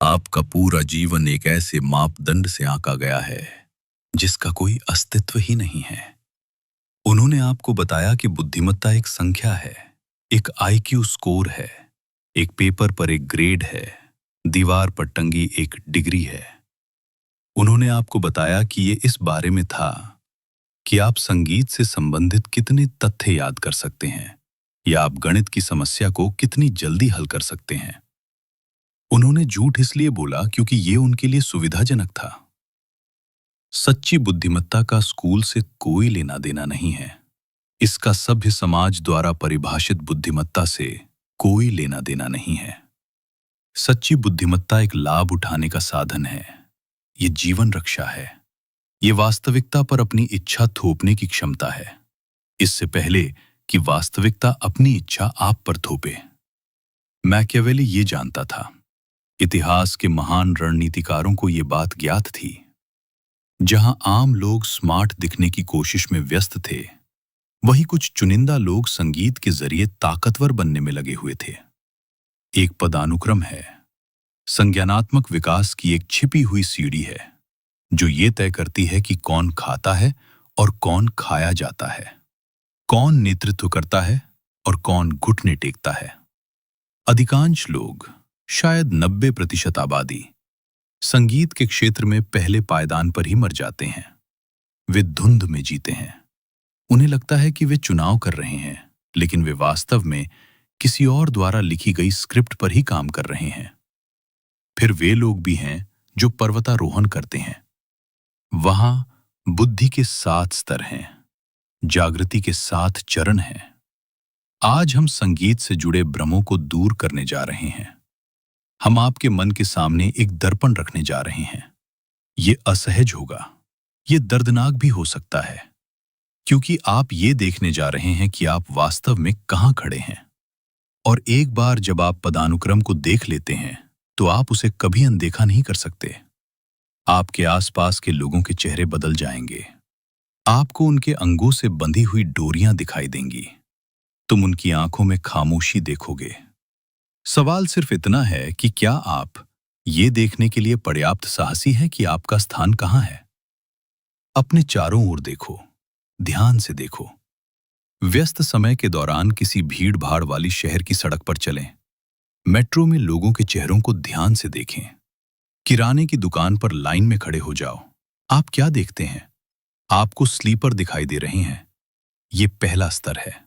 आपका पूरा जीवन एक ऐसे मापदंड से आंका गया है जिसका कोई अस्तित्व ही नहीं है। उन्होंने आपको बताया कि बुद्धिमत्ता एक संख्या है, एक आईक्यू स्कोर है, एक पेपर पर एक ग्रेड है, दीवार पर टंगी एक डिग्री है। उन्होंने आपको बताया कि ये इस बारे में था कि आप संगीत से संबंधित कितने तथ्य याद कर सकते हैं या आप गणित की समस्या को कितनी जल्दी हल कर सकते हैं। उन्होंने झूठ इसलिए बोला क्योंकि ये उनके लिए सुविधाजनक था। सच्ची बुद्धिमत्ता का स्कूल से कोई लेना देना नहीं है। इसका सभ्य समाज द्वारा परिभाषित बुद्धिमत्ता से कोई लेना देना नहीं है। सच्ची बुद्धिमत्ता एक लाभ उठाने का साधन है। ये जीवन रक्षा है। ये वास्तविकता पर अपनी इच्छा थोपने की क्षमता है, इससे पहले कि वास्तविकता अपनी इच्छा आप पर थोपे। मैकियावेली ये जानता था। इतिहास के महान रणनीतिकारों को ये बात ज्ञात थी। जहां आम लोग स्मार्ट दिखने की कोशिश में व्यस्त थे, वहीं कुछ चुनिंदा लोग संगीत के जरिए ताकतवर बनने में लगे हुए थे। एक पदानुक्रम है। संज्ञानात्मक विकास की एक छिपी हुई सीढ़ी है जो ये तय करती है कि कौन खाता है और कौन खाया जाता है, कौन नेतृत्व करता है और कौन घुटने टेकता है। अधिकांश लोग, शायद 90% आबादी, संगीत के क्षेत्र में पहले पायदान पर ही मर जाते हैं। वे धुंध में जीते हैं। उन्हें लगता है कि वे चुनाव कर रहे हैं, लेकिन वे वास्तव में किसी और द्वारा लिखी गई स्क्रिप्ट पर ही काम कर रहे हैं। फिर वे लोग भी हैं जो पर्वतारोहण करते हैं। वहां बुद्धि के 7 स्तर हैं, जागृति के 7 चरण हैं। आज हम संगीत से जुड़े भ्रमों को दूर करने जा रहे हैं। हम आपके मन के सामने एक दर्पण रखने जा रहे हैं। ये असहज होगा, ये दर्दनाक भी हो सकता है, क्योंकि आप ये देखने जा रहे हैं कि आप वास्तव में कहां खड़े हैं। और एक बार जब आप पदानुक्रम को देख लेते हैं, तो आप उसे कभी अनदेखा नहीं कर सकते। आपके आसपास के लोगों के चेहरे बदल जाएंगे। आपको उनके अंगों से बंधी हुई डोरियां दिखाई देंगी। तुम उनकी आंखों में खामोशी देखोगे। सवाल सिर्फ इतना है कि क्या आप ये देखने के लिए पर्याप्त साहसी हैं कि आपका स्थान कहां है। अपने चारों ओर देखो, ध्यान से देखो। व्यस्त समय के दौरान किसी भीड़-भाड़ वाली शहर की सड़क पर चलें। मेट्रो में लोगों के चेहरों को ध्यान से देखें। किराने की दुकान पर लाइन में खड़े हो जाओ। आप क्या देखते हैं? आपको स्लीपर दिखाई दे रहे हैं। ये पहला स्तर है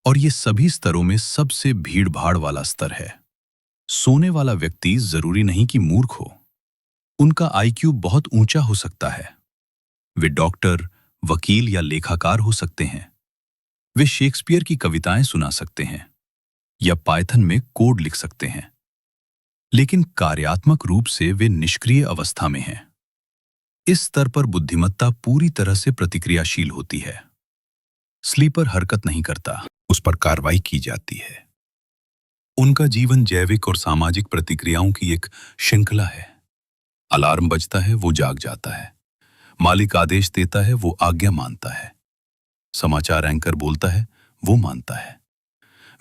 और ये सभी स्तरों में सबसे भीड़-भाड़ वाला स्तर है। सोने वाला व्यक्ति जरूरी नहीं कि मूर्ख हो। उनका आईक्यू बहुत ऊंचा हो सकता है। वे डॉक्टर, वकील या लेखाकार हो सकते हैं। वे शेक्सपियर की कविताएं सुना सकते हैं या पाइथन में कोड लिख सकते हैं। लेकिन कार्यात्मक रूप से वे निष्क्रिय अवस्था में हैं। इस स्तर पर बुद्धिमत्ता पूरी तरह से प्रतिक्रियाशील होती है। स्लीपर हरकत नहीं करता, उस पर कार्रवाई की जाती है। उनका जीवन जैविक और सामाजिक प्रतिक्रियाओं की एक श्रृंखला है। अलार्म बजता है, वो जाग जाता है। मालिक आदेश देता है, वो आज्ञा मानता है। समाचार एंकर बोलता है, वो मानता है।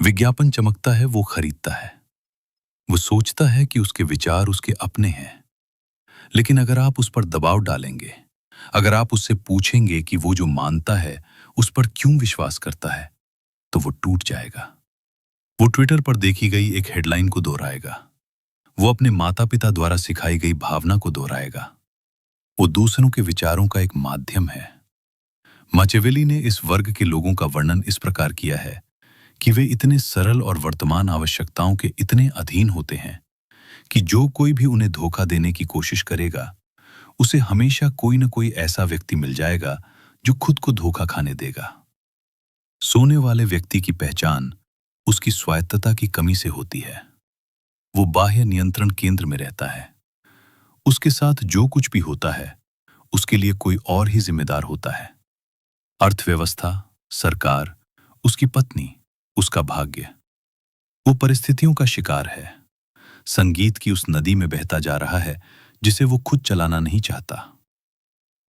विज्ञापन चमकता है, वो खरीदता है। वो सोचता है कि उसके विचार उसके अपने हैं। लेकिन अगर आप उस पर दबाव डालेंगे, अगर आप उससे पूछेंगे कि वो जो मानता है उस पर क्यों विश्वास करता है, तो वो टूट जाएगा। वो ट्विटर पर देखी गई एक हेडलाइन को दोहराएगा। वो अपने माता पिता द्वारा सिखाई गई भावना को दोहराएगा। वो दूसरों के विचारों का एक माध्यम है। मैकियावेली ने इस वर्ग के लोगों का वर्णन इस प्रकार किया है कि वे इतने सरल और वर्तमान आवश्यकताओं के इतने अधीन होते हैं कि जो कोई भी उन्हें धोखा देने की कोशिश करेगा, उसे हमेशा कोई न कोई ऐसा व्यक्ति मिल जाएगा जो खुद को धोखा खाने देगा। सोने वाले व्यक्ति की पहचान उसकी स्वायत्तता की कमी से होती है। वो बाह्य नियंत्रण केंद्र में रहता है। उसके साथ जो कुछ भी होता है, उसके लिए कोई और ही जिम्मेदार होता है। अर्थव्यवस्था, सरकार, उसकी पत्नी, उसका भाग्य। वो परिस्थितियों का शिकार है। संगीत की उस नदी में बहता जा रहा है जिसे वो खुद चलाना नहीं चाहता।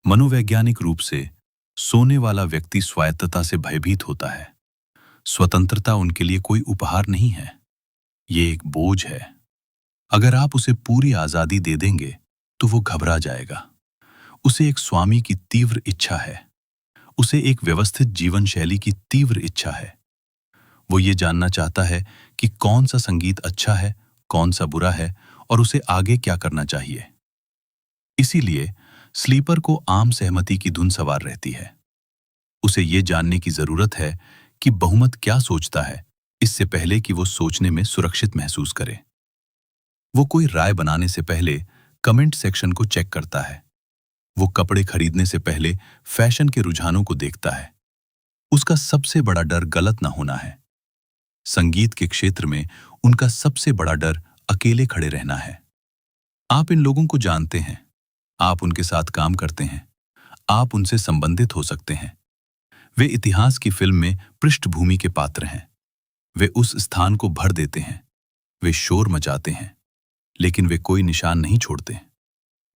मनोवैज्ञानिक रूप से सोने वाला व्यक्ति स्वायत्तता से भयभीत होता है। स्वतंत्रता उनके लिए कोई उपहार नहीं है, ये एक बोझ है। अगर आप उसे पूरी आजादी दे देंगे तो वो घबरा जाएगा। उसे एक स्वामी की तीव्र इच्छा है, उसे एक व्यवस्थित जीवन शैली की तीव्र इच्छा है। वो ये जानना चाहता है कि कौन सा संगीत अच्छा है, कौन सा बुरा है और उसे आगे क्या करना चाहिए। इसीलिए स्लीपर को आम सहमति की धुन सवार रहती है। उसे ये जानने की जरूरत है कि बहुमत क्या सोचता है, इससे पहले कि वो सोचने में सुरक्षित महसूस करे। वो कोई राय बनाने से पहले कमेंट सेक्शन को चेक करता है। वो कपड़े खरीदने से पहले फैशन के रुझानों को देखता है। उसका सबसे बड़ा डर गलत ना होना है। संगीत के क्षेत्र में उनका सबसे बड़ा डर अकेले खड़े रहना है। आप इन लोगों को जानते हैं, आप उनके साथ काम करते हैं, आप उनसे संबंधित हो सकते हैं। वे इतिहास की फिल्म में पृष्ठभूमि के पात्र हैं। वे उस स्थान को भर देते हैं। वे शोर मचाते हैं, लेकिन वे कोई निशान नहीं छोड़ते।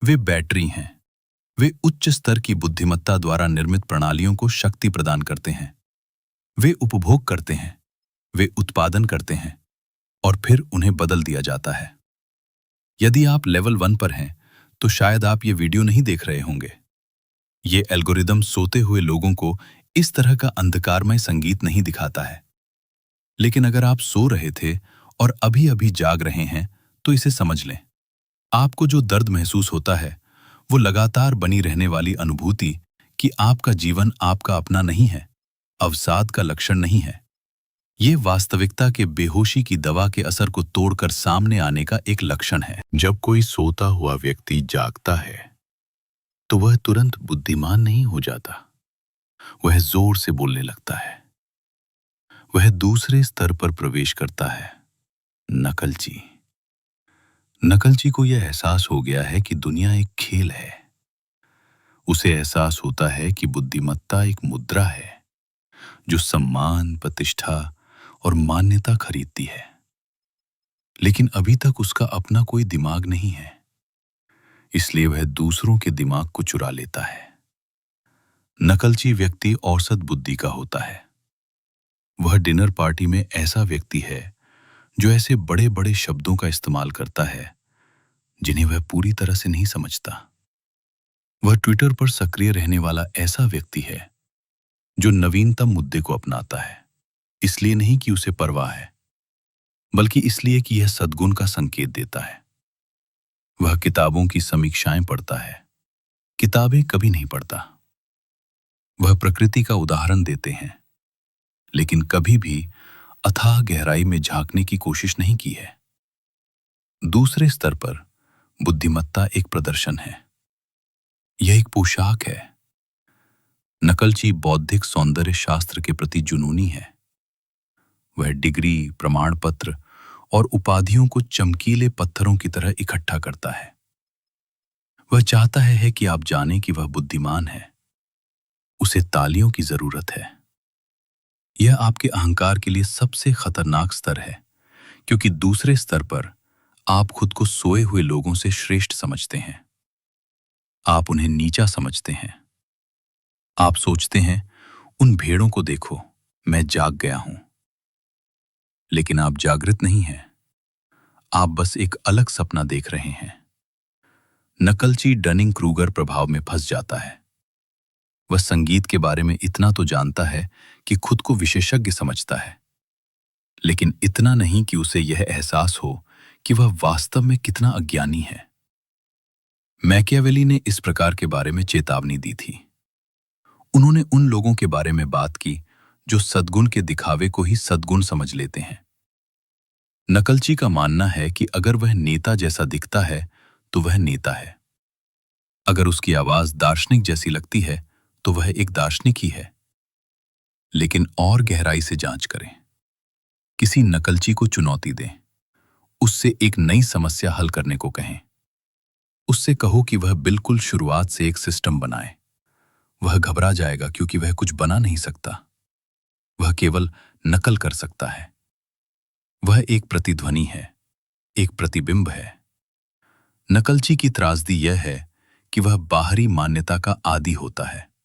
वे बैटरी हैं। वे उच्च स्तर की बुद्धिमत्ता द्वारा निर्मित प्रणालियों को शक्ति प्रदान करते हैं। वे उपभोग करते हैं, वे उत्पादन करते हैं और फिर उन्हें बदल दिया जाता है। यदि आप लेवल 1 पर हैं, तो शायद आप ये वीडियो नहीं देख रहे होंगे। ये एल्गोरिदम सोते हुए लोगों को इस तरह का अंधकारमय संगीत नहीं दिखाता है। लेकिन अगर आप सो रहे थे और अभी-अभी जाग रहे हैं, तो इसे समझ लें। आपको जो दर्द महसूस होता है, वो लगातार बनी रहने वाली अनुभूति कि आपका जीवन आपका अपना नहीं है, अवसाद का लक्षण नहीं है। ये वास्तविकता के बेहोशी की दवा के असर को तोड़कर सामने आने का एक लक्षण है। जब कोई सोता हुआ व्यक्ति जागता है, तो वह तुरंत बुद्धिमान नहीं हो जाता। वह जोर से बोलने लगता है। वह दूसरे स्तर पर प्रवेश करता है, नकलची। नकलची को यह एहसास हो गया है कि दुनिया एक खेल है। उसे एहसास होता है कि बुद्धिमत्ता एक मुद्रा है जो सम्मान, प्रतिष्ठा और मान्यता खरीदती है। लेकिन अभी तक उसका अपना कोई दिमाग नहीं है, इसलिए वह दूसरों के दिमाग को चुरा लेता है। नकलची व्यक्ति औसत बुद्धि का होता है। वह डिनर पार्टी में ऐसा व्यक्ति है जो ऐसे बड़े बड़े शब्दों का इस्तेमाल करता है जिन्हें वह पूरी तरह से नहीं समझता। वह ट्विटर पर सक्रिय रहने वाला ऐसा व्यक्ति है जो नवीनतम मुद्दे को अपनाता है, इसलिए नहीं कि उसे परवाह है, बल्कि इसलिए कि यह सद्गुण का संकेत देता है। वह किताबों की समीक्षाएं पढ़ता है, किताबें कभी नहीं पढ़ता। वह प्रकृति का उदाहरण देते हैं, लेकिन कभी भी अथाह गहराई में झांकने की कोशिश नहीं की है। दूसरे स्तर पर बुद्धिमत्ता एक प्रदर्शन है। यह एक पोशाक है। नकलची बौद्धिक सौंदर्य शास्त्र के प्रति जुनूनी है। वह डिग्री, प्रमाण पत्र और उपाधियों को चमकीले पत्थरों की तरह इकट्ठा करता है। वह चाहता है कि आप जानें कि वह बुद्धिमान है। उसे तालियों की जरूरत है। यह आपके अहंकार के लिए सबसे खतरनाक स्तर है, क्योंकि दूसरे स्तर पर आप खुद को सोए हुए लोगों से श्रेष्ठ समझते हैं। आप उन्हें नीचा समझते हैं। आप सोचते हैं, उन भेड़ों को देखो, मैं जाग गया हूं। लेकिन आप जागृत नहीं हैं। आप बस एक अलग सपना देख रहे हैं। नकलची डनिंग क्रूगर प्रभाव में फंस जाता है। वह संगीत के बारे में इतना तो जानता है कि खुद को विशेषज्ञ समझता है, लेकिन इतना नहीं कि उसे यह एहसास हो कि वह वास्तव में कितना अज्ञानी है। मैकियावेली ने इस प्रकार के बारे में चेतावनी दी थी। उन्होंने उन लोगों के बारे में बात की जो सद्गुण के दिखावे को ही सद्गुण समझ लेते हैं। नकलची का मानना है कि अगर वह नेता जैसा दिखता है तो वह नेता है। अगर उसकी आवाज दार्शनिक जैसी लगती है तो वह एक दार्शनिक ही है। लेकिन और गहराई से जांच करें। किसी नकलची को चुनौती दें। उससे एक नई समस्या हल करने को कहें। उससे कहो कि वह बिल्कुल शुरुआत से एक सिस्टम बनाए। वह घबरा जाएगा क्योंकि वह कुछ बना नहीं सकता। वह केवल नकल कर सकता है। वह एक प्रतिध्वनि है, एक प्रतिबिंब है। नकलची की त्रासदी यह है कि वह बाहरी मान्यता का आदी होता है।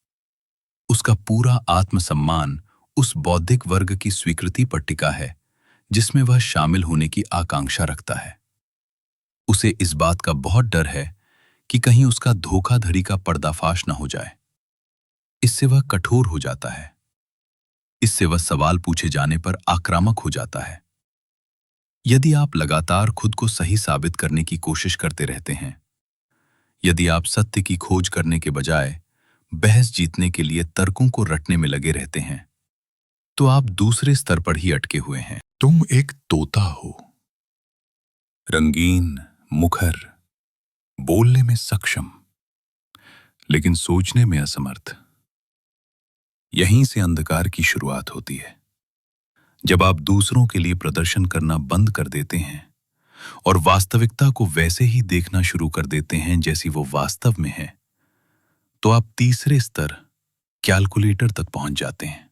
उसका पूरा आत्मसम्मान उस बौद्धिक वर्ग की स्वीकृति पर टिका है जिसमें वह शामिल होने की आकांक्षा रखता है। उसे इस बात का बहुत डर है कि कहीं उसका धोखाधड़ी का पर्दाफाश न हो जाए। इससे वह कठोर हो जाता है। इससे वह सवाल पूछे जाने पर आक्रामक हो जाता है। यदि आप लगातार खुद को सही साबित करने की कोशिश करते रहते हैं, यदि आप सत्य की खोज करने के बजाय बहस जीतने के लिए तर्कों को रटने में लगे रहते हैं, तो आप दूसरे स्तर पर ही अटके हुए हैं। तुम एक तोता हो, रंगीन, मुखर, बोलने में सक्षम, लेकिन सोचने में असमर्थ। यहीं से अंधकार की शुरुआत होती है। जब आप दूसरों के लिए प्रदर्शन करना बंद कर देते हैं और वास्तविकता को वैसे ही देखना शुरू कर देते हैं जैसी वो वास्तव में है, तो आप तीसरे स्तर, कैलकुलेटर तक पहुंच जाते हैं।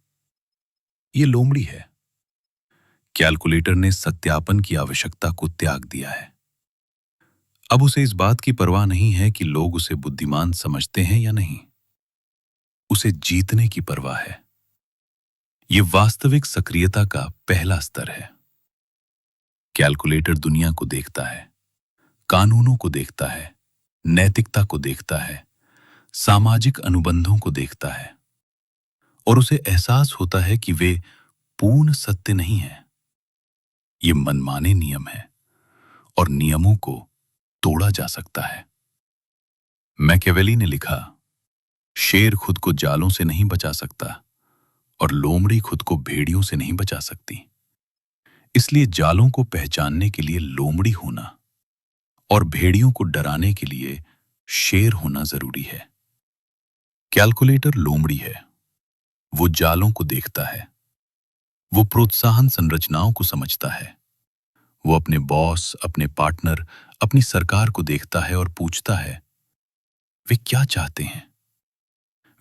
ये लोमड़ी है। कैलकुलेटर ने सत्यापन की आवश्यकता को त्याग दिया है। अब उसे इस बात की परवाह नहीं है कि लोग उसे बुद्धिमान समझते हैं या नहीं। उसे जीतने की परवाह है। ये वास्तविक सक्रियता का पहला स्तर है। कैलकुलेटर दुनिया को देखता है, कानूनों को देखता है, नैतिकता को देखता है, सामाजिक अनुबंधों को देखता है, और उसे एहसास होता है कि वे पूर्ण सत्य नहीं है। ये मनमाने नियम है और नियमों को तोड़ा जा सकता है। मैकियावेली ने लिखा, शेर खुद को जालों से नहीं बचा सकता और लोमड़ी खुद को भेड़ियों से नहीं बचा सकती। इसलिए जालों को पहचानने के लिए लोमड़ी होना और भेड़ियों को डराने के लिए शेर होना जरूरी है। कैलकुलेटर लोमड़ी है। वो जालों को देखता है। वो प्रोत्साहन संरचनाओं को समझता है। वो अपने बॉस, अपने पार्टनर, अपनी सरकार को देखता है और पूछता है, वे क्या चाहते हैं?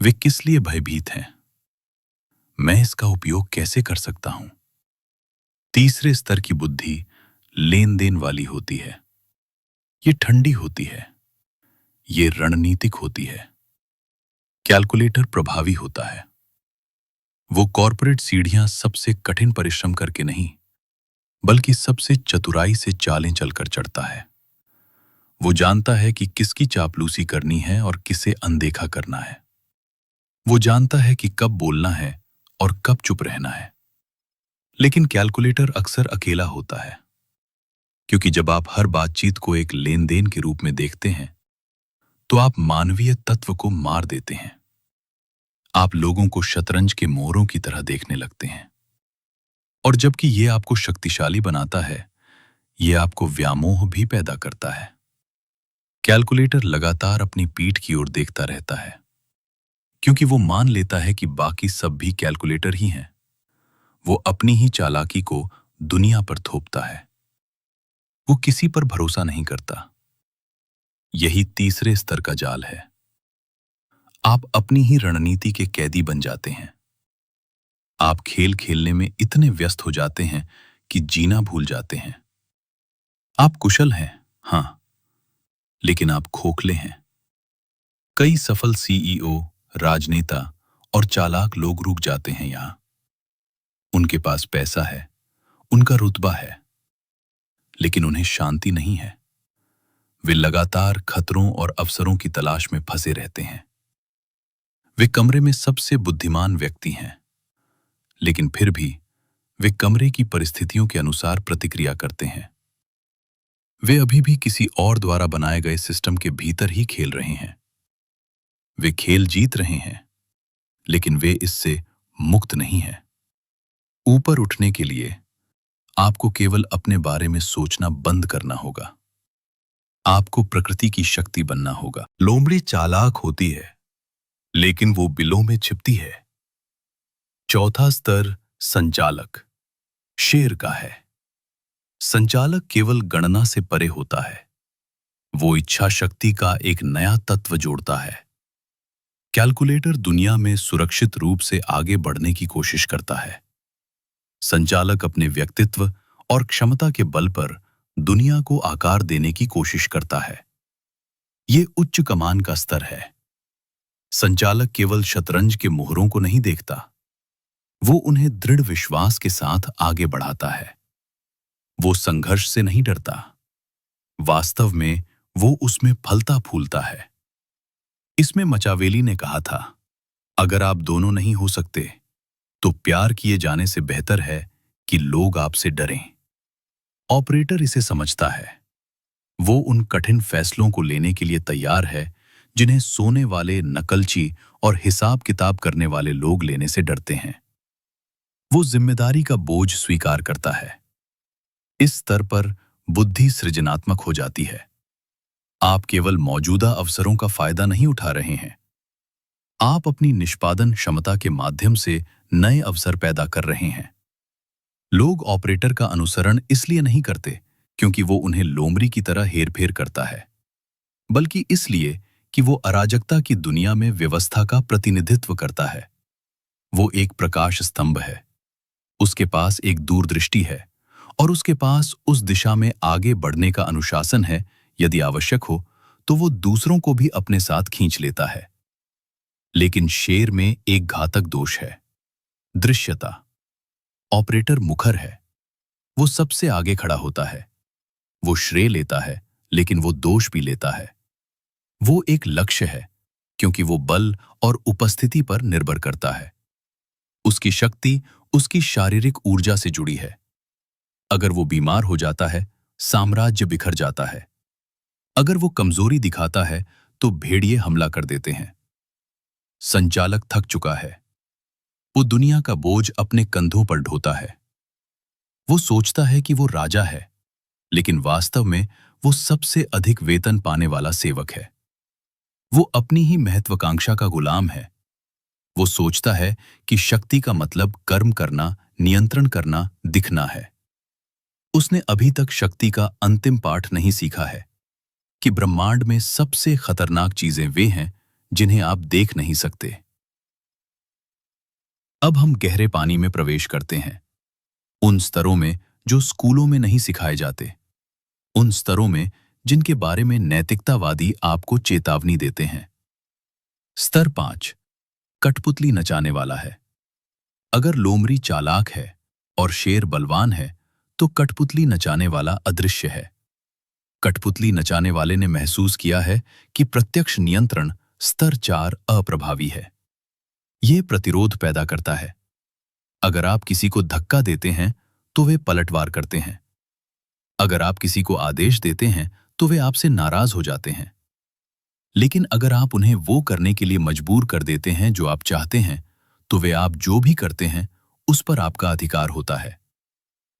वे किस लिए भयभीत हैं? मैं इसका उपयोग कैसे कर सकता हूं? तीसरे स्तर की बुद्धि लेन देन वाली होती है। ये ठंडी होती है। ये रणनीतिक होती है। कैलकुलेटर प्रभावी होता है। वो कॉर्पोरेट सीढ़ियां सबसे कठिन परिश्रम करके नहीं, बल्कि सबसे चतुराई से चालें चलकर चढ़ता है। वो जानता है कि किसकी चापलूसी करनी है और किसे अनदेखा करना है। वो जानता है कि कब बोलना है और कब चुप रहना है। लेकिन कैलकुलेटर अक्सर अकेला होता है, क्योंकि जब आप हर बातचीत को एक लेन देन के रूप में देखते हैं, तो आप मानवीय तत्व को मार देते हैं। आप लोगों को शतरंज के मोहरों की तरह देखने लगते हैं। और जबकि ये आपको शक्तिशाली बनाता है, ये आपको व्यामोह भी पैदा करता है। कैलकुलेटर लगातार अपनी पीठ की ओर देखता रहता है, क्योंकि वो मान लेता है कि बाकी सब भी कैलकुलेटर ही हैं। वो अपनी ही चालाकी को दुनिया पर थोपता है। वो किसी पर भरोसा नहीं करता। यही तीसरे स्तर का जाल है। आप अपनी ही रणनीति के कैदी बन जाते हैं। आप खेल खेलने में इतने व्यस्त हो जाते हैं कि जीना भूल जाते हैं। आप कुशल हैं, हां, लेकिन आप खोखले हैं। कई सफल सीईओ, राजनेता और चालाक लोग रुक जाते हैं यहां। उनके पास पैसा है, उनका रुतबा है, लेकिन उन्हें शांति नहीं है। वे लगातार खतरों और अवसरों की तलाश में फंसे रहते हैं। वे कमरे में सबसे बुद्धिमान व्यक्ति हैं, लेकिन फिर भी वे कमरे की परिस्थितियों के अनुसार प्रतिक्रिया करते हैं। वे अभी भी किसी और द्वारा बनाए गए सिस्टम के भीतर ही खेल रहे हैं। वे खेल जीत रहे हैं, लेकिन वे इससे मुक्त नहीं हैं। ऊपर उठने के लिए आपको केवल अपने बारे में सोचना बंद करना होगा। आपको प्रकृति की शक्ति बनना होगा। लोमड़ी चालाक होती है, लेकिन वो बिलों में छिपती है। चौथा स्तर संचालक, शेर का है। संचालक केवल गणना से परे होता है। वो इच्छा शक्ति का एक नया तत्व जोड़ता है। कैलकुलेटर दुनिया में सुरक्षित रूप से आगे बढ़ने की कोशिश करता है। संचालक अपने व्यक्तित्व और क्षमता के बल पर दुनिया को आकार देने की कोशिश करता है। ये उच्च कमान का स्तर है। संचालक केवल शतरंज के मोहरों को नहीं देखता, वो उन्हें दृढ़ विश्वास के साथ आगे बढ़ाता है। वो संघर्ष से नहीं डरता, वास्तव में वो उसमें फलता फूलता है। इसमें मचावेली ने कहा था, अगर आप दोनों नहीं हो सकते तो प्यार किए जाने से बेहतर है कि लोग आपसे डरें। ऑपरेटर इसे समझता है। वो उन कठिन फैसलों को लेने के लिए तैयार है जिन्हें सोने वाले, नकलची और हिसाब किताब करने वाले लोग लेने से डरते हैं। वो जिम्मेदारी का बोझ स्वीकार करता है। इस स्तर पर बुद्धि सृजनात्मक हो जाती है। आप केवल मौजूदा अवसरों का फायदा नहीं उठा रहे हैं, आप अपनी निष्पादन क्षमता के माध्यम से नए अवसर पैदा कर रहे हैं। लोग ऑपरेटर का अनुसरण इसलिए नहीं करते क्योंकि वो उन्हें लोमड़ी की तरह हेरफेर करता है, बल्कि इसलिए कि वो अराजकता की दुनिया में व्यवस्था का प्रतिनिधित्व करता है। वो एक प्रकाश स्तंभ है, उसके पास एक दूरदृष्टि है और उसके पास उस दिशा में आगे बढ़ने का अनुशासन है। यदि आवश्यक हो तो वो दूसरों को भी अपने साथ खींच लेता है। लेकिन शेर में एक घातक दोष है, दृश्यता। ऑपरेटर मुखर है, वो सबसे आगे खड़ा होता है, वो श्रेय लेता है, लेकिन वो दोष भी लेता है। वो एक लक्ष्य है क्योंकि वो बल और उपस्थिति पर निर्भर करता है। उसकी शक्ति उसकी शारीरिक ऊर्जा से जुड़ी है। अगर वो बीमार हो जाता है, साम्राज्य बिखर जाता है। अगर वो कमजोरी दिखाता है तो भेड़िए हमला कर देते हैं। संचालक थक चुका है, वो दुनिया का बोझ अपने कंधों पर ढोता है। वो सोचता है कि वो राजा है, लेकिन वास्तव में वो सबसे अधिक वेतन पाने वाला सेवक है। वो अपनी ही महत्वाकांक्षा का गुलाम है। वो सोचता है कि शक्ति का मतलब कर्म करना, नियंत्रण करना, दिखना है। उसने अभी तक शक्ति का अंतिम पाठ नहीं सीखा है कि ब्रह्मांड में सबसे खतरनाक चीजें वे हैं जिन्हें आप देख नहीं सकते। अब हम गहरे पानी में प्रवेश करते हैं, उन स्तरों में जो स्कूलों में नहीं सिखाए जाते, उन स्तरों में जिनके बारे में नैतिकतावादी आपको चेतावनी देते हैं। स्तर 5, कठपुतली नचाने वाला है। अगर लोमड़ी चालाक है और शेर बलवान है तो कठपुतली नचाने वाला अदृश्य है। कठपुतली नचाने वाले ने महसूस किया है कि प्रत्यक्ष नियंत्रण स्तर 4 अप्रभावी है। यह प्रतिरोध पैदा करता है। अगर आप किसी को धक्का देते हैं तो वे पलटवार करते हैं। अगर आप किसी को आदेश देते हैं तो वे आपसे नाराज हो जाते हैं। लेकिन अगर आप उन्हें वो करने के लिए मजबूर कर देते हैं जो आप चाहते हैं, तो वे आप जो भी करते हैं उस पर आपका अधिकार होता है।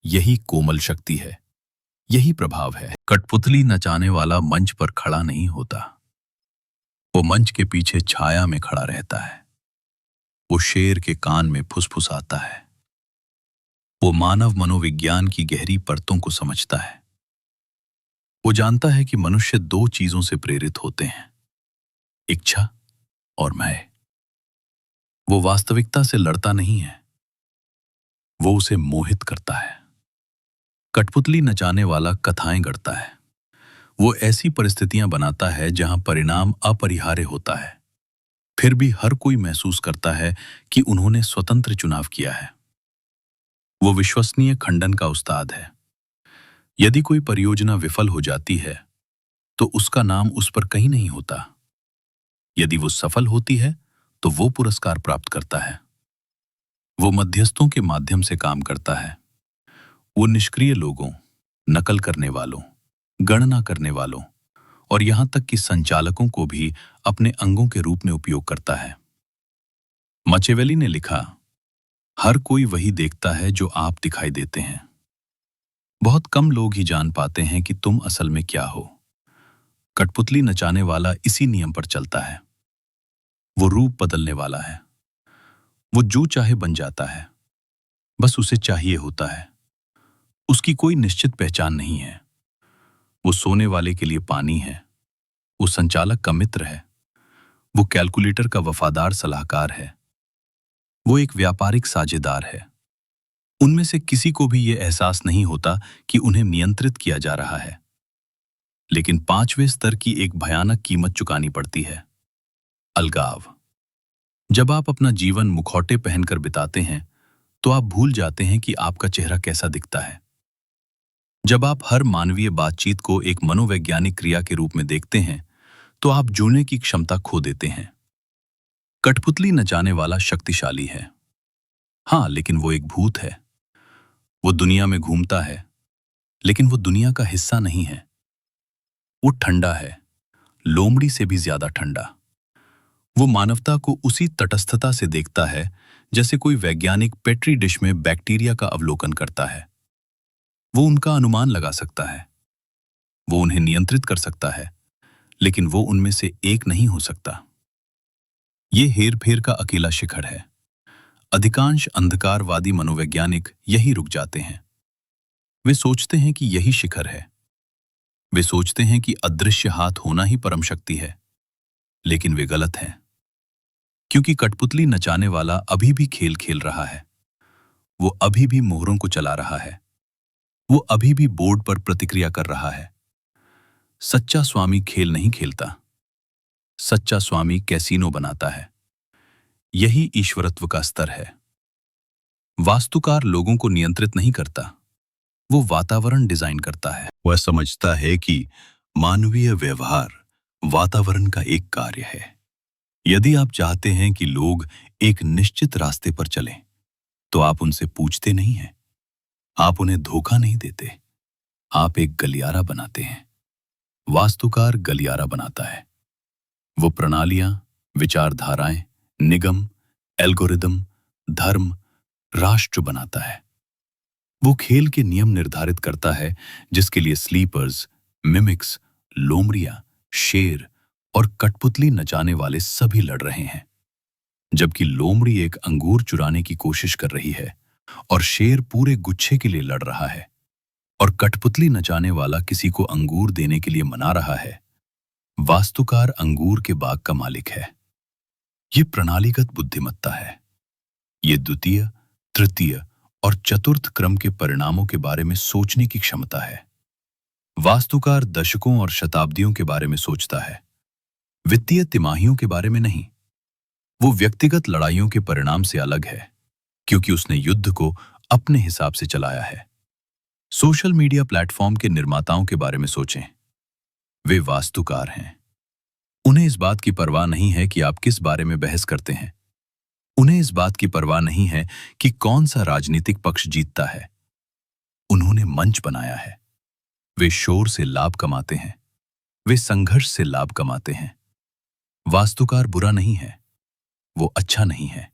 यही कोमल शक्ति है, यही प्रभाव है। कठपुतली नचाने वाला मंच पर खड़ा नहीं होता, वो मंच के पीछे छाया में खड़ा रहता है। वो शेर के कान में फुसफुसाता है। वो मानव मनोविज्ञान की गहरी परतों को समझता है। वो जानता है कि मनुष्य 2 चीजों से प्रेरित होते हैं, इच्छा और मैं। वो वास्तविकता से लड़ता नहीं है, वो उसे मोहित करता है। कठपुतली नचाने वाला कथाएं गढ़ता है। वो ऐसी परिस्थितियां बनाता है जहां परिणाम अपरिहार्य होता है, फिर भी हर कोई महसूस करता है कि उन्होंने स्वतंत्र चुनाव किया है। वो विश्वसनीय खंडन का उस्ताद है। यदि कोई परियोजना विफल हो जाती है तो उसका नाम उस पर कहीं नहीं होता। यदि वो सफल होती है तो वो पुरस्कार प्राप्त करता है। वो मध्यस्थों के माध्यम से काम करता है। वो निष्क्रिय लोगों, नकल करने वालों, गणना करने वालों और यहां तक कि संचालकों को भी अपने अंगों के रूप में उपयोग करता है। मचेवेली ने लिखा, हर कोई वही देखता है जो आप दिखाई देते हैं। बहुत कम लोग ही जान पाते हैं कि तुम असल में क्या हो। कठपुतली नचाने वाला इसी नियम पर चलता है। वो रूप बदलने वाला है। वो जो चाहे बन जाता है, बस उसे चाहिए होता है। उसकी कोई निश्चित पहचान नहीं है। वो सोने वाले के लिए पानी है, वो संचालक का मित्र है, वो कैलकुलेटर का वफादार सलाहकार है, वो एक व्यापारिक साझेदार है। उनमें से किसी को भी यह एहसास नहीं होता कि उन्हें नियंत्रित किया जा रहा है। लेकिन 5वें स्तर की एक भयानक कीमत चुकानी पड़ती है, अलगाव। जब आप अपना जीवन मुखौटे पहनकर बिताते हैं तो आप भूल जाते हैं कि आपका चेहरा कैसा दिखता है। जब आप हर मानवीय बातचीत को एक मनोवैज्ञानिक क्रिया के रूप में देखते हैं, तो आप जुड़ने की क्षमता खो देते हैं। कठपुतली नचाने वाला शक्तिशाली है। हाँ, लेकिन वो एक भूत है। वो दुनिया में घूमता है, लेकिन वो दुनिया का हिस्सा नहीं है। वो ठंडा है, लोमड़ी से भी ज्यादा ठंडा। वो मानवता को उसी तटस्थता से देखता है जैसे कोई वैज्ञानिक पेट्री डिश में बैक्टीरिया का अवलोकन करता है। वो उनका अनुमान लगा सकता है, वो उन्हें नियंत्रित कर सकता है, लेकिन वो उनमें से एक नहीं हो सकता। ये हेरफेर का अकेला शिखर है। अधिकांश अंधकारवादी मनोवैज्ञानिक यही रुक जाते हैं। वे सोचते हैं कि यही शिखर है। वे सोचते हैं कि अदृश्य हाथ होना ही परम शक्ति है, लेकिन वे गलत हैं। क्योंकि कठपुतली नचाने वाला अभी भी खेल खेल रहा है। वो अभी भी मोहरों को चला रहा है। वो अभी भी बोर्ड पर प्रतिक्रिया कर रहा है। सच्चा स्वामी खेल नहीं खेलता। सच्चा स्वामी कैसीनो बनाता है। यही ईश्वरत्व का स्तर है। वास्तुकार लोगों को नियंत्रित नहीं करता, वो वातावरण डिजाइन करता है। वह समझता है कि मानवीय व्यवहार वातावरण का एक कार्य है। यदि आप चाहते हैं कि लोग एक निश्चित रास्ते पर चलें, तो आप उनसे पूछते नहीं हैं। आप उन्हें धोखा नहीं देते। आप एक गलियारा बनाते हैं। वास्तुकार गलियारा बनाता है। वो प्रणालियां, विचारधाराएं, निगम, एल्गोरिदम, धर्म, राष्ट्र बनाता है। वो खेल के नियम निर्धारित करता है जिसके लिए स्लीपर्स, मिमिक्स, लोमड़ियां, शेर और कठपुतली नचाने वाले सभी लड़ रहे हैं। जबकि लोमड़ी एक अंगूर चुराने की कोशिश कर रही है और शेर पूरे गुच्छे के लिए लड़ रहा है और कठपुतली नचाने वाला किसी को अंगूर देने के लिए मना रहा है, वास्तुकार अंगूर के बाग का मालिक है। ये प्रणालीगत बुद्धिमत्ता है। ये द्वितीय, तृतीय और चतुर्थ क्रम के परिणामों के बारे में सोचने की क्षमता है। वास्तुकार दशकों और शताब्दियों के बारे में सोचता है, वित्तीय तिमाहियों के बारे में नहीं। वो व्यक्तिगत लड़ाइयों के परिणाम से अलग है, क्योंकि उसने युद्ध को अपने हिसाब से चलाया है। सोशल मीडिया प्लेटफॉर्म के निर्माताओं के बारे में सोचें। वे वास्तुकार हैं। उन्हें इस बात की परवाह नहीं है कि आप किस बारे में बहस करते हैं। उन्हें इस बात की परवाह नहीं है कि कौन सा राजनीतिक पक्ष जीतता है। उन्होंने मंच बनाया है। वे शोर से लाभ कमाते हैं। वे संघर्ष से लाभ कमाते हैं। वास्तुकार बुरा नहीं है। वो अच्छा नहीं है।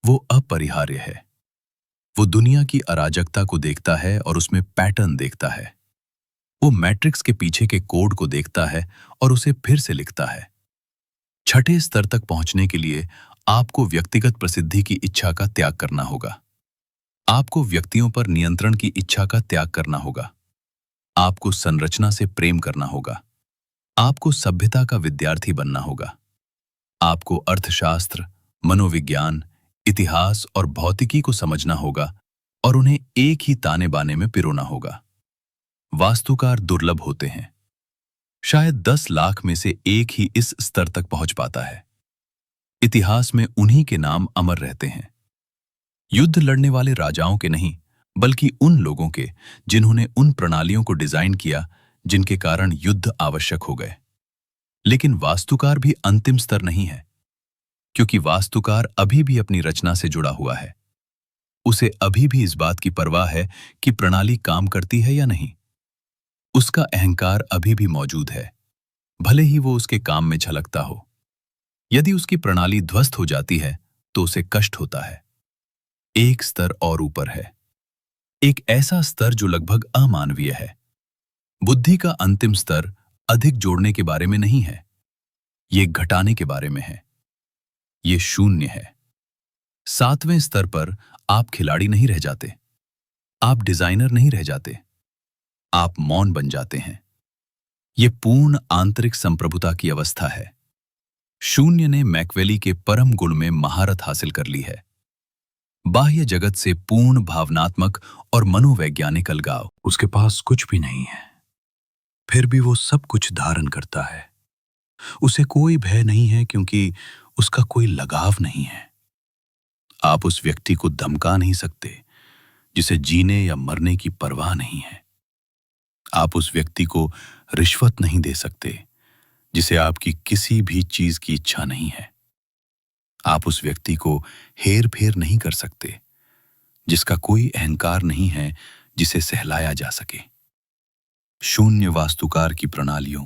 वो अपरिहार्य है। वो दुनिया की अराजकता को देखता है और उसमें पैटर्न देखता है। वो मैट्रिक्स के पीछे के कोड को देखता है और उसे फिर से लिखता है। छठे स्तर तक पहुंचने के लिए आपको व्यक्तिगत प्रसिद्धि की इच्छा का त्याग करना होगा। आपको व्यक्तियों पर नियंत्रण की इच्छा का त्याग करना होगा। आपको संरचना से प्रेम करना होगा। आपको सभ्यता का विद्यार्थी बनना होगा। आपको अर्थशास्त्र, मनोविज्ञान, इतिहास और भौतिकी को समझना होगा और उन्हें एक ही ताने बाने में पिरोना होगा। वास्तुकार दुर्लभ होते हैं। शायद 10 लाख में से एक ही इस स्तर तक पहुंच पाता है। इतिहास में उन्हीं के नाम अमर रहते हैं। युद्ध लड़ने वाले राजाओं के नहीं, बल्कि उन लोगों के जिन्होंने उन प्रणालियों को डिजाइन किया जिनके कारण युद्ध आवश्यक हो गए। लेकिन वास्तुकार भी अंतिम स्तर नहीं है, क्योंकि वास्तुकार अभी भी अपनी रचना से जुड़ा हुआ है। उसे अभी भी इस बात की परवाह है कि प्रणाली काम करती है या नहीं। उसका अहंकार अभी भी मौजूद है, भले ही वो उसके काम में झलकता हो। यदि उसकी प्रणाली ध्वस्त हो जाती है तो उसे कष्ट होता है। एक स्तर और ऊपर है, एक ऐसा स्तर जो लगभग अमानवीय है। बुद्धि का अंतिम स्तर अधिक जोड़ने के बारे में नहीं है, ये घटाने के बारे में है। ये शून्य है। 7वें स्तर पर आप खिलाड़ी नहीं रह जाते, आप डिजाइनर नहीं रह जाते, आप मौन बन जाते हैं। ये पूर्ण आंतरिक संप्रभुता की अवस्था है। शून्य ने मैकवेली के परम गुण में महारत हासिल कर ली है। बाह्य जगत से पूर्ण भावनात्मक और मनोवैज्ञानिक अलगाव। उसके पास कुछ भी नहीं है, फिर भी वो सब कुछ धारण करता है। उसे कोई भय नहीं है क्योंकि उसका कोई लगाव नहीं है। आप उस व्यक्ति को धमका नहीं सकते जिसे जीने या मरने की परवाह नहीं है। आप उस व्यक्ति को रिश्वत नहीं दे सकते जिसे आपकी किसी भी चीज की इच्छा नहीं है। आप उस व्यक्ति को हेर फेर नहीं कर सकते जिसका कोई अहंकार नहीं है जिसे सहलाया जा सके। शून्य वास्तुकार की प्रणालियों,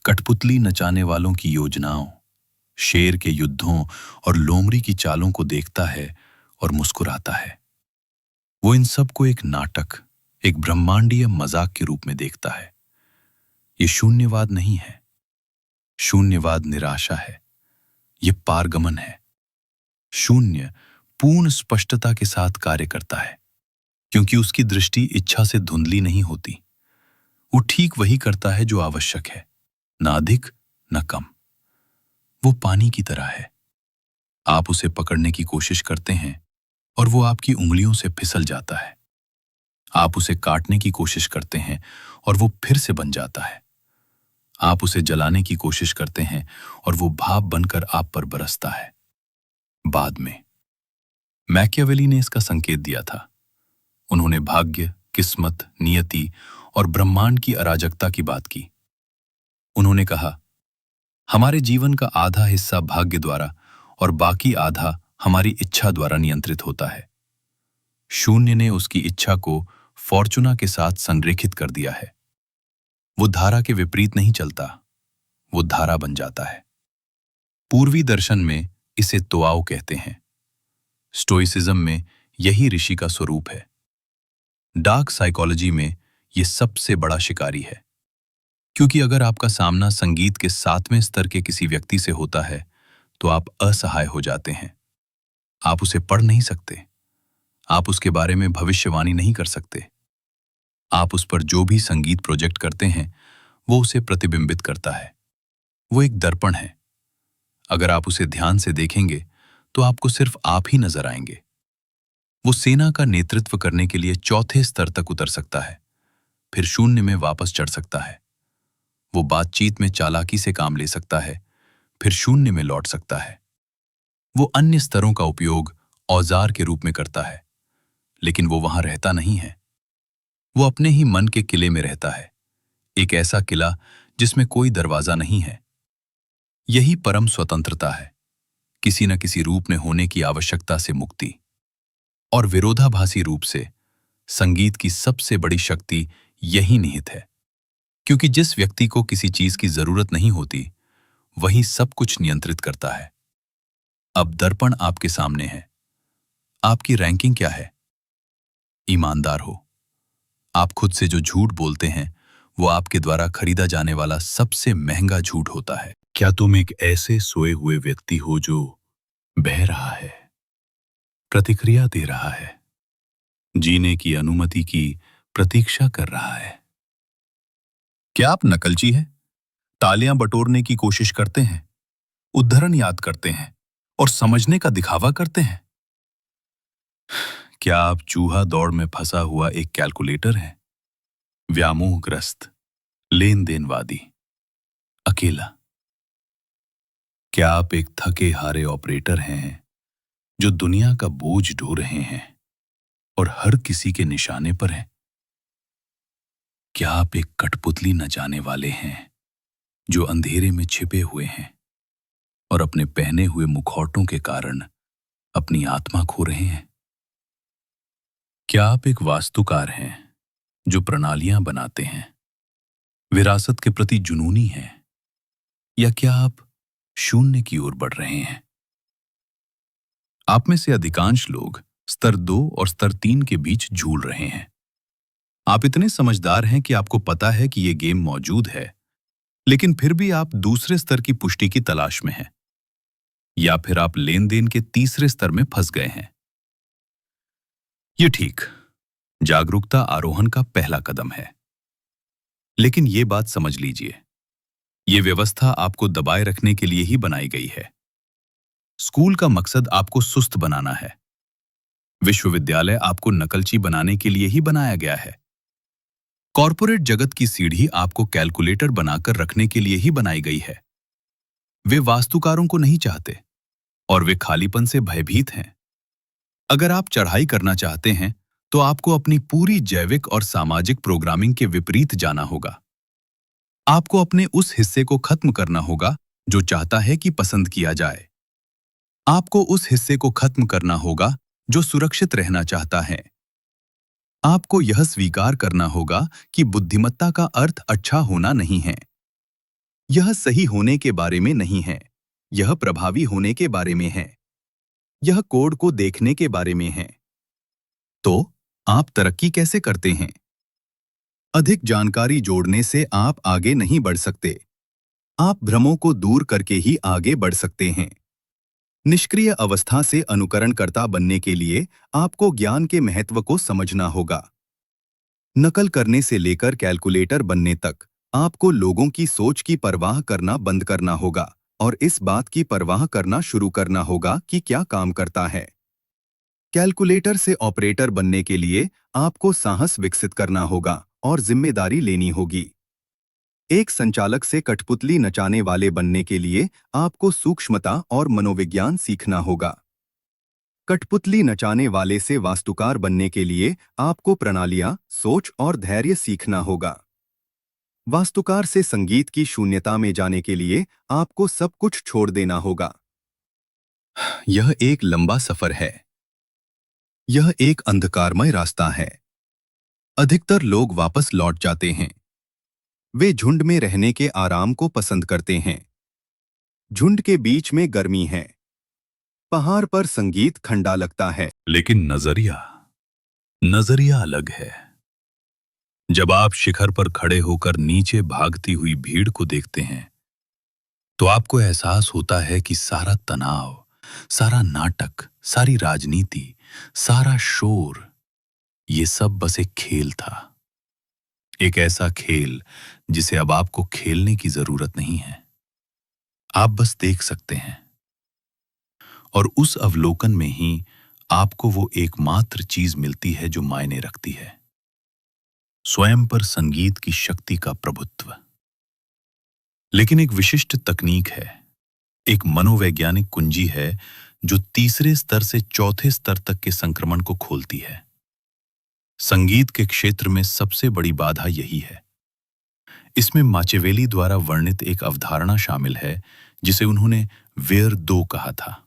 कठपुतली नचाने वालों की योजनाओं, शेर के युद्धों और लोमड़ी की चालों को देखता है और मुस्कुराता है। वो इन सब को एक नाटक, एक ब्रह्मांडीय मजाक के रूप में देखता है। ये शून्यवाद नहीं है। शून्यवाद निराशा है। ये पारगमन है। शून्य पूर्ण स्पष्टता के साथ कार्य करता है क्योंकि उसकी दृष्टि इच्छा से धुंधली नहीं होती। वो ठीक वही करता है जो आवश्यक है, न अधिक न कम। वो पानी की तरह है। आप उसे पकड़ने की कोशिश करते हैं और वो आपकी उंगलियों से फिसल जाता है। आप उसे काटने की कोशिश करते हैं और वो फिर से बन जाता है। आप उसे जलाने की कोशिश करते हैं और वो भाप बनकर आप पर बरसता है। बाद में मैकियावेली ने इसका संकेत दिया था। उन्होंने भाग्य, किस्मत, नियति और ब्रह्मांड की अराजकता की बात की। उन्होंने कहा, हमारे जीवन का आधा हिस्सा भाग्य द्वारा और बाकी आधा हमारी इच्छा द्वारा नियंत्रित होता है। शून्य ने उसकी इच्छा को फॉर्चूना के साथ संरेखित कर दिया है। वो धारा के विपरीत नहीं चलता, वो धारा बन जाता है। पूर्वी दर्शन में इसे तोआओ कहते हैं। स्टोइसिज्म में यही ऋषि का स्वरूप है। डार्क साइकोलॉजी में यह सबसे बड़ा शिकारी है, क्योंकि अगर आपका सामना संगीत के 7वें स्तर के किसी व्यक्ति से होता है तो आप असहाय हो जाते हैं। आप उसे पढ़ नहीं सकते। आप उसके बारे में भविष्यवाणी नहीं कर सकते। आप उस पर जो भी संगीत प्रोजेक्ट करते हैं वो उसे प्रतिबिंबित करता है। वो एक दर्पण है। अगर आप उसे ध्यान से देखेंगे तो आपको सिर्फ आप ही नजर आएंगे। वो सेना का नेतृत्व करने के लिए 4थे स्तर तक उतर सकता है, फिर शून्य में वापस चढ़ सकता है। वो बातचीत में चालाकी से काम ले सकता है, फिर शून्य में लौट सकता है। वो अन्य स्तरों का उपयोग औजार के रूप में करता है, लेकिन वो वहां रहता नहीं है। वो अपने ही मन के किले में रहता है, एक ऐसा किला जिसमें कोई दरवाजा नहीं है। यही परम स्वतंत्रता है, किसी न किसी रूप में होने की आवश्यकता से मुक्ति। और विरोधाभासी रूप से संगीत की सबसे बड़ी शक्ति यही निहित है, क्योंकि जिस व्यक्ति को किसी चीज की जरूरत नहीं होती वही सब कुछ नियंत्रित करता है। अब दर्पण आपके सामने है। आपकी रैंकिंग क्या है? ईमानदार हो। आप खुद से जो झूठ बोलते हैं वो आपके द्वारा खरीदा जाने वाला सबसे महंगा झूठ होता है। क्या तुम एक ऐसे सोए हुए व्यक्ति हो जो बह रहा है, प्रतिक्रिया दे रहा है, जीने की अनुमति की प्रतीक्षा कर रहा है? क्या आप नकलची हैं? तालियां बटोरने की कोशिश करते हैं, उद्धरण याद करते हैं और समझने का दिखावा करते हैं? क्या आप चूहा दौड़ में फंसा हुआ एक कैलकुलेटर हैं? व्यामोहग्रस्त, लेन देनवादी, अकेला? क्या आप एक थके हारे ऑपरेटर हैं जो दुनिया का बोझ ढो रहे हैं और हर किसी के निशाने पर हैं? क्या आप एक कठपुतली न जाने वाले हैं जो अंधेरे में छिपे हुए हैं और अपने पहने हुए मुखौटों के कारण अपनी आत्मा खो रहे हैं? क्या आप एक वास्तुकार हैं जो प्रणालियां बनाते हैं, विरासत के प्रति जुनूनी हैं, या क्या आप शून्य की ओर बढ़ रहे हैं? आप में से अधिकांश लोग स्तर 2 और स्तर 3 के बीच झूल रहे हैं। आप इतने समझदार हैं कि आपको पता है कि यह गेम मौजूद है, लेकिन फिर भी आप दूसरे स्तर की पुष्टि की तलाश में हैं, या फिर आप लेन देन के तीसरे स्तर में फंस गए हैं। ये ठीक जागरूकता आरोहण का पहला कदम है, लेकिन ये बात समझ लीजिए, ये व्यवस्था आपको दबाए रखने के लिए ही बनाई गई है। स्कूल का मकसद आपको सुस्त बनाना है। विश्वविद्यालय आपको नकलची बनाने के लिए ही बनाया गया है। कॉर्पोरेट जगत की सीढ़ी आपको कैलकुलेटर बनाकर रखने के लिए ही बनाई गई है। वे वास्तुकारों को नहीं चाहते और वे खालीपन से भयभीत हैं। अगर आप चढ़ाई करना चाहते हैं तो आपको अपनी पूरी जैविक और सामाजिक प्रोग्रामिंग के विपरीत जाना होगा। आपको अपने उस हिस्से को खत्म करना होगा जो चाहता है कि पसंद किया जाए। आपको उस हिस्से को खत्म करना होगा जो सुरक्षित रहना चाहता है। आपको यह स्वीकार करना होगा कि बुद्धिमत्ता का अर्थ अच्छा होना नहीं है। यह सही होने के बारे में नहीं है। यह प्रभावी होने के बारे में है। यह कोड को देखने के बारे में है। तो आप तरक्की कैसे करते हैं? अधिक जानकारी जोड़ने से आप आगे नहीं बढ़ सकते। आप भ्रमों को दूर करके ही आगे बढ़ सकते हैं। निष्क्रिय अवस्था से अनुकरणकर्ता बनने के लिए आपको ज्ञान के महत्व को समझना होगा। नकल करने से लेकर कैलकुलेटर बनने तक आपको लोगों की सोच की परवाह करना बंद करना होगा और इस बात की परवाह करना शुरू करना होगा कि क्या काम करता है। कैलकुलेटर से ऑपरेटर बनने के लिए आपको साहस विकसित करना होगा और जिम्मेदारी लेनी होगी। एक संचालक से कठपुतली नचाने वाले बनने के लिए आपको सूक्ष्मता और मनोविज्ञान सीखना होगा। कठपुतली नचाने वाले से वास्तुकार बनने के लिए आपको प्रणालियां, सोच और धैर्य सीखना होगा। वास्तुकार से संगीत की शून्यता में जाने के लिए आपको सब कुछ छोड़ देना होगा। यह एक लंबा सफर है। यह एक अंधकारमय रास्ता है। अधिकतर लोग वापस लौट जाते हैं। वे झुंड में रहने के आराम को पसंद करते हैं। झुंड के बीच में गर्मी है। पहाड़ पर संगीत ठंडा लगता है। लेकिन नजरिया अलग है। जब आप शिखर पर खड़े होकर नीचे भागती हुई भीड़ को देखते हैं, तो आपको एहसास होता है कि सारा तनाव, सारा नाटक, सारी राजनीति, सारा शोर, ये सब बस एक खेल था। एक ऐसा खेल जिसे अब आपको खेलने की जरूरत नहीं है। आप बस देख सकते हैं। और उस अवलोकन में ही आपको वो एकमात्र चीज मिलती है जो मायने रखती है। स्वयं पर संगीत की शक्ति का प्रभुत्व। लेकिन एक विशिष्ट तकनीक है, एक मनोवैज्ञानिक कुंजी है जो तीसरे स्तर से चौथे स्तर तक के संक्रमण को खोलती है। संगीत के क्षेत्र में सबसे बड़ी बाधा यही है। इसमें माचिवेली द्वारा वर्णित एक अवधारणा शामिल है जिसे उन्होंने वेयर दो कहा था।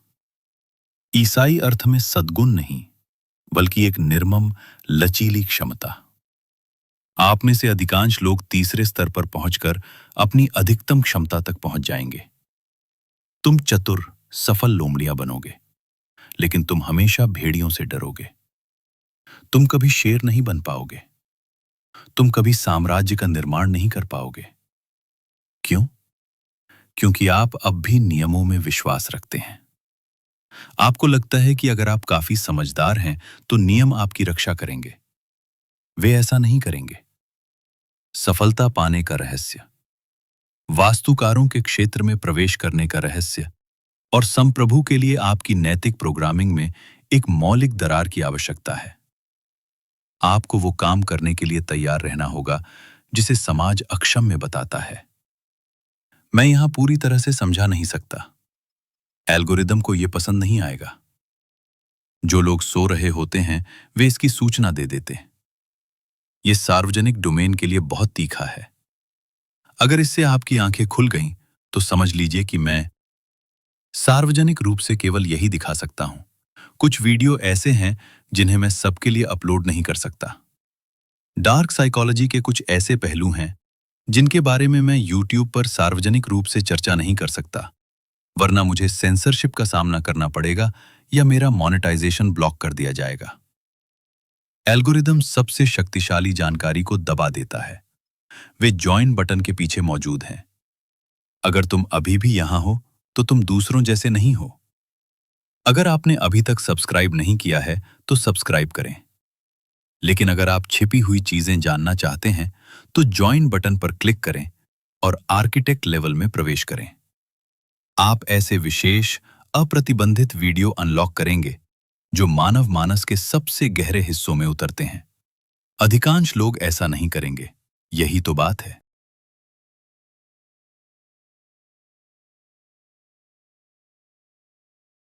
ईसाई अर्थ में सद्गुण नहीं, बल्कि एक निर्मम, लचीली क्षमता। आप में से अधिकांश लोग तीसरे स्तर पर पहुंचकर अपनी अधिकतम क्षमता तक पहुंच जाएंगे। तुम चतुर, सफल लोमड़ियां बनोगे, लेकिन तुम हमेशा भेड़ियों से डरोगे। तुम कभी शेर नहीं बन पाओगे। तुम कभी साम्राज्य का निर्माण नहीं कर पाओगे। क्यों? क्योंकि आप अब भी नियमों में विश्वास रखते हैं। आपको लगता है कि अगर आप काफी समझदार हैं तो नियम आपकी रक्षा करेंगे। वे ऐसा नहीं करेंगे। सफलता पाने का रहस्य, वास्तुकारों के क्षेत्र में प्रवेश करने का रहस्य और संप्रभु के लिए आपकी नैतिक प्रोग्रामिंग में एक मौलिक दरार की आवश्यकता है। आपको वो काम करने के लिए तैयार रहना होगा जिसे समाज अक्षम्य बताता है। मैं यहां पूरी तरह से समझा नहीं सकता। एल्गोरिदम को यह पसंद नहीं आएगा। जो लोग सो रहे होते हैं वे इसकी सूचना दे देते। यह सार्वजनिक डोमेन के लिए बहुत तीखा है। अगर इससे आपकी आंखें खुल गईं तो समझ लीजिए कि मैं सार्वजनिक रूप से केवल यही दिखा सकता हूं। कुछ वीडियो ऐसे हैं जिन्हें मैं सबके लिए अपलोड नहीं कर सकता। डार्क साइकोलॉजी के कुछ ऐसे पहलू हैं जिनके बारे में मैं YouTube पर सार्वजनिक रूप से चर्चा नहीं कर सकता, वरना मुझे सेंसरशिप का सामना करना पड़ेगा या मेरा मोनेटाइजेशन ब्लॉक कर दिया जाएगा। एल्गोरिदम सबसे शक्तिशाली जानकारी को दबा देता है। वे ज्वाइन बटन के पीछे मौजूद हैं। अगर तुम अभी भी यहां हो तो तुम दूसरों जैसे नहीं हो। अगर आपने अभी तक सब्सक्राइब नहीं किया है तो सब्सक्राइब करें। लेकिन अगर आप छिपी हुई चीजें जानना चाहते हैं तो ज्वाइन बटन पर क्लिक करें और आर्किटेक्ट लेवल में प्रवेश करें। आप ऐसे विशेष, अप्रतिबंधित वीडियो अनलॉक करेंगे जो मानव मानस के सबसे गहरे हिस्सों में उतरते हैं। अधिकांश लोग ऐसा नहीं करेंगे। यही तो बात है।